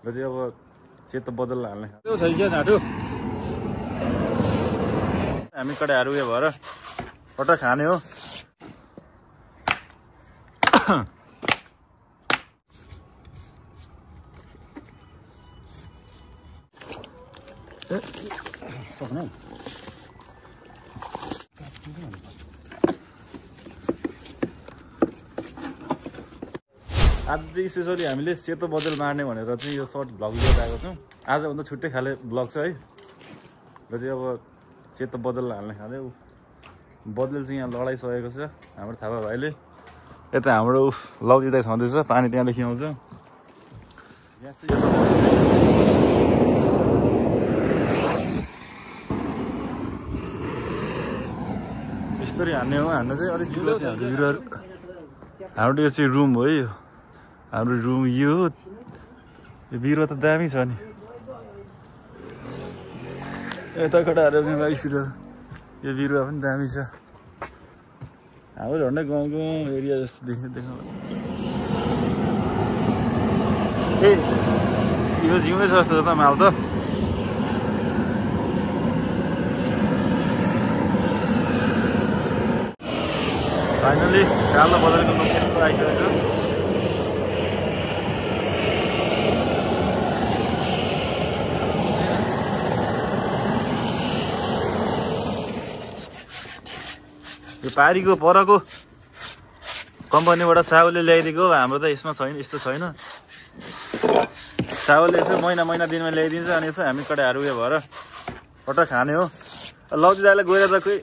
र चाहिँ अब सेतो बदल हाल्ने त्यो छ क्या झाटु हामी कडाहरू उयो भएर पट्टा खाने हो आज स्पेसली हामीले सेतो बदल मार्ने भनेर चाहिँ यो सर्ट भ्लग लिएर आएको छौँ आजभन्दा छुट्टै खाले भ्लग छ है र चाहिँ अब सेतो बदल हाल्ने खाले बदल चाहिँ यहाँ लडाइसकेको छ हाम्रो थापा भाइले यता हाम्रो लौदिँदै छँदैछ पानी त्यहाँदेखि आउँछ बिस्तारै हान्ने हो हान्नु चाहिँ अलिक जिल्लो चाहिँ हाम्रो बिरुवाहरू हाम्रो यो चाहिँ रुम हो है यो हाम्रो रुम यो बिरुवा त दामी छ नि यता कटाहरू बिरुवा यो बिरुवा पनि दामी छ हाम्रो झन्डै गाउँको एरिया जस्तो देखाउँ ए यो जिउँदै छ जस्तो त माल त फाइनली कालो बजारको लुक यस्तो आइसकेको यो पारीको परको कम्पनीबाट साहुले ल्याइदिएको हाम्रो त यसमा छैन यस्तो छैन साहुले यसो महिना दिनमा ल्याइदिन्छ अनि यसो हामी कडाहरू उयो भएर पट्टा खाने हो लौजी दाइलाई गएर त खोइ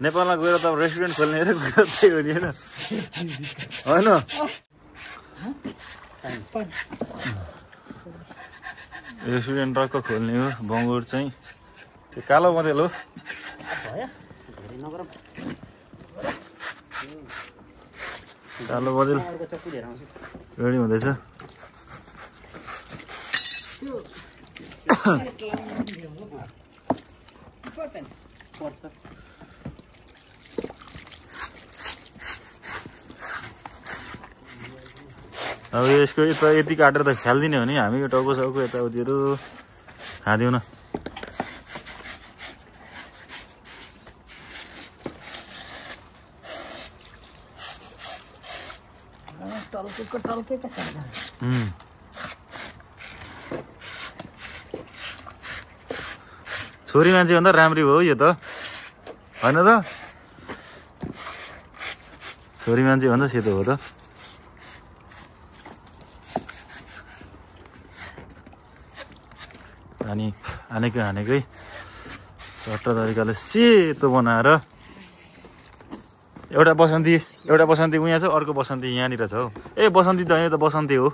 नेपालमा गएर त रेस्टुरेन्ट खोल्ने त्यही हो नि होइन रेस्टुरेन्ट टक्क खोल्ने हो बङ्गुर चाहिँ त्यो कालो मधेल हो कालो बदल रेडी हुँदैछ अब यसको यति काटेर त खालिदिने हो नि हामी यो टाउको साउको यताउतिहरू खाँदिउँ न छोरी मान्छे भन्दा राम्री हो यो त होइन त छोरी मान्छे भन्दा सेतो हो त अनि हानेकै सट्टा तरिकाले सेतो बनाएर एउटा बसन्ती उहाँ छ अर्को बसन्ती यहाँनिर छ हौ ए बसन्ती त यो त बसन्ती हो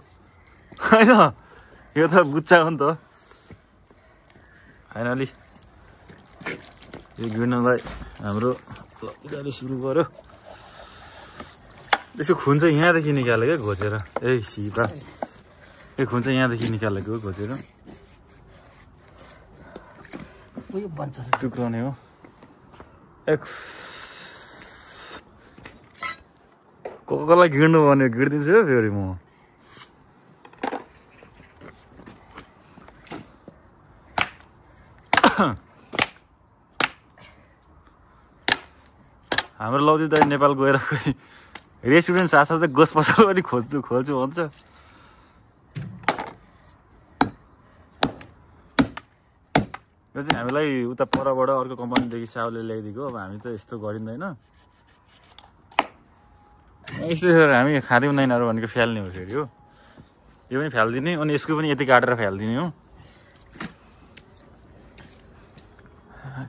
होइन यो त बुच्चा हो नि त फाइनली यो गिर्नलाई हाम्रो लतिदाले सुरु गर्यो यसको खुन चाहिँ यहाँदेखि निकाल्यो क्या घोचेर ए सीता यो खुन चाहिँ यहाँदेखि निकालेको हो घोचेर टुक्राउने हो कसलाई गिर्नु भन्यो गिर्दिन्छु है फेरि म हाम्रो लौजी दाइ नेपाल गएर खोइ रेस्टुरेन्ट साथसाथै गोस पसल पनि खोल्छु भन्छ यो चाहिँ हामीलाई उता परबाट अर्को कम्पनीदेखि साहुले ल्याइदिएको अब हामी त यस्तो गरिँदैन यस्तै हामी खाँदैनौँ नाइनहरू भनेको फ्याल्ने हो फेरि हो यो पनि फ्यालिदिने अनि यसको पनि यति काटेर फ्यालिदिने हो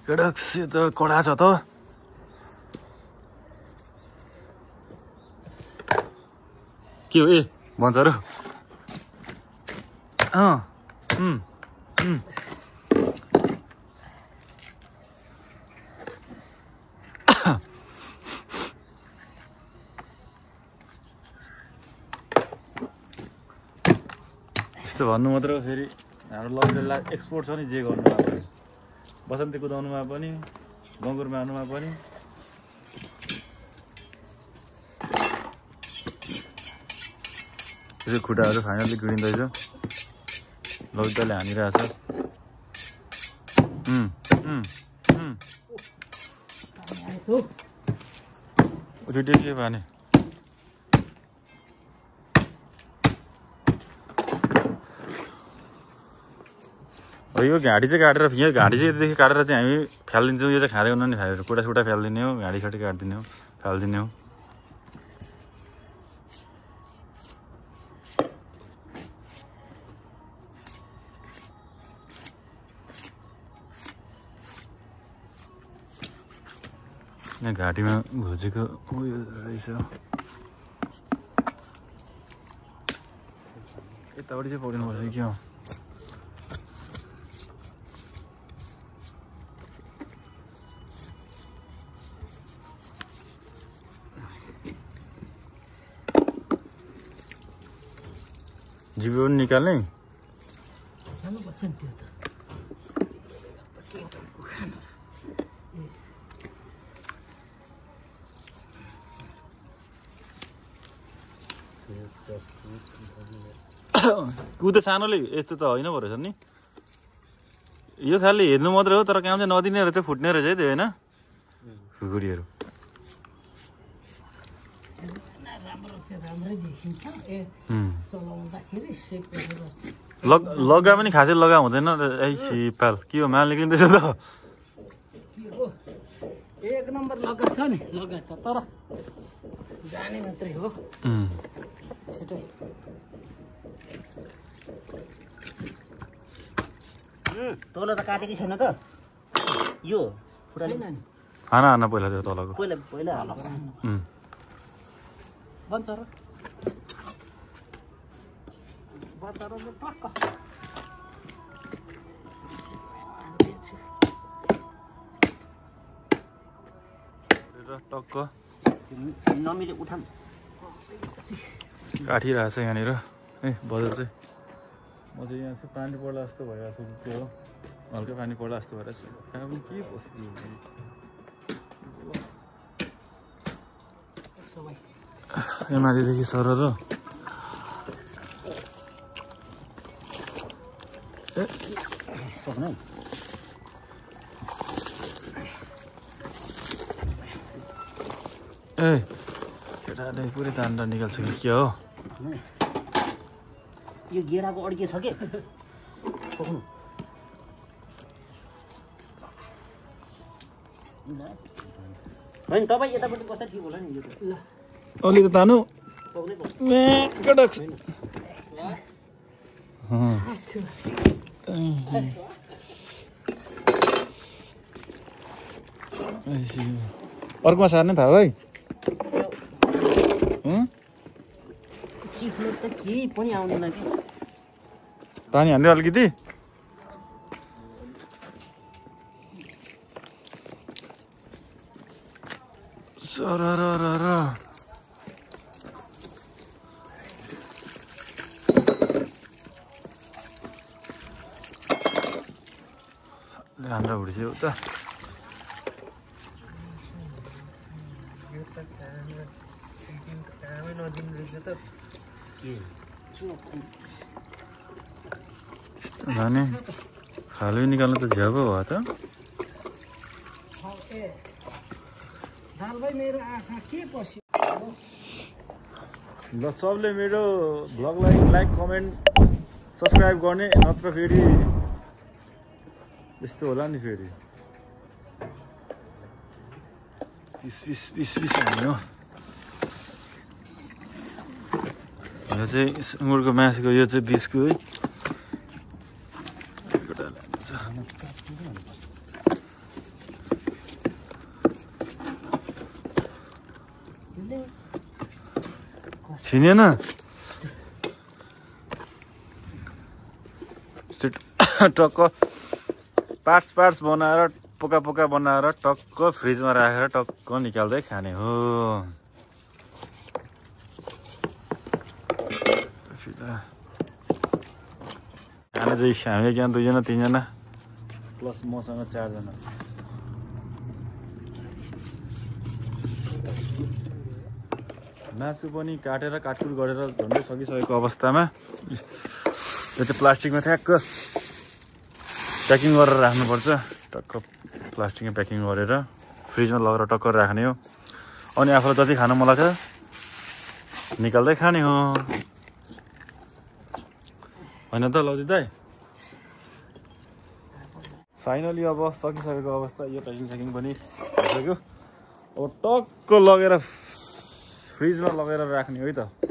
कडक्स यो त कडा छ त के हो ए भन्छ र यस्तो भन्नु मात्र फेरि हाम्रो लौजीलाई एक्सपोर्ट छ नि जे गर्नुमा पनि बसन्ती कुदाउनुमा पनि गङ्गुर मार्नुमा पनि यसो खुट्टाहरू फाइनली गिडिँदैछ लौटाले हानिरहेछ उठ्यो के भने यो घाँटी चाहिँ काटेर यहाँ घाँटी चाहिँ यतिदेखि काटेर चाहिँ हामी फ्यालिदिन्छौँ यो चाहिँ खाँदै हुन नि खाएर कुटा फ्यालिदिने हो घाँटी साटी काटिदिने हो फ्यालिदिने हो यहाँ घाँटीमा भुजेको उयो रहेछ यतापट्टि चाहिँ पक्रिनुपर्छ के हो जिब्रो पनि निकाल्ने कुद सानोले यस्तो त होइन पो रहेछ नि यो खालि हेर्नु मात्रै हो तर काम चाहिँ नदिने रहेछ फुट्ने रहेछ है त्यो होइन खुकुरीहरू लगा पनि खासै लगा हुँदैन ए सिपाल के हो माल निक्लिँदैछ त एक नम्बर लगा छ नि लगा त तर जाने मात्रै हो छिटै तल त काटेकै छैन त यो हाना पहिला त्यो तलको पहिला हाल बन्छ र टक्क टक्क नमिले उठाम काटिरहेछ यहाँनिर ए बजार चाहिँ म चाहिँ यहाँ चाहिँ पानी पर्ला जस्तो भइरहेको छु त्यो हल्का पानी पर्ला जस्तो भइरहेको छु कहाँ पनि के पस्यो यहाँ माथिदेखि सर र ए केटाले पुरै तान्डा निकाल्छ कि के हो यो गेडाको अड्के छ के होइन तपाईँ यतापट्टि बस्दा ठिक होला नि यो त अलि त तानु अर्कोमा सार्ने थाहा भाइ चिप्लो त केही पनि आउँदैन कि पानी हाल्दै अलिकति हाम्रा हुड्छ उता त्यस्तो भने खालु निकाल्नु त झ्यापो भयो त ल सबले मेरो भ्लगलाई लाइक कमेन्ट सब्सक्राइब गर्ने नत्र फेरि यस्तो होला नि फेरि पिस हाल्ने हो यो चाहिँ सुँगुरको मासुको यो चाहिँ बिचको है छिनेन टक्क पार्ट्स बनाएर पोका बनाएर टक्क फ्रिजमा राखेर टक्क निकाल्दै खाने हो खाना चाहिँ हामी एकजना दुईजना तिनजना प्लस मसँग 4 जना मासु पनि काटेर काटकुट गरेर झन्डै सकिसकेको अवस्थामा यो चाहिँ प्लास्टिकमा ठ्याक्क प्याकिङ गरेर राख्नुपर्छ टक्क प्लास्टिकमा प्याकिङ गरेर फ्रिजमा लगेर टक्क राख्ने हो अनि आफूलाई जति खानु मन लाग्छ निकाल्दै खाने हो होइन त लौजी दाइ फाइनली अब सकिसकेको अवस्था यो प्याकिङ सेकिङ पनि भइसक्यो अब टक्क लगेर फ्रिजमा लगेर राख्ने हो है त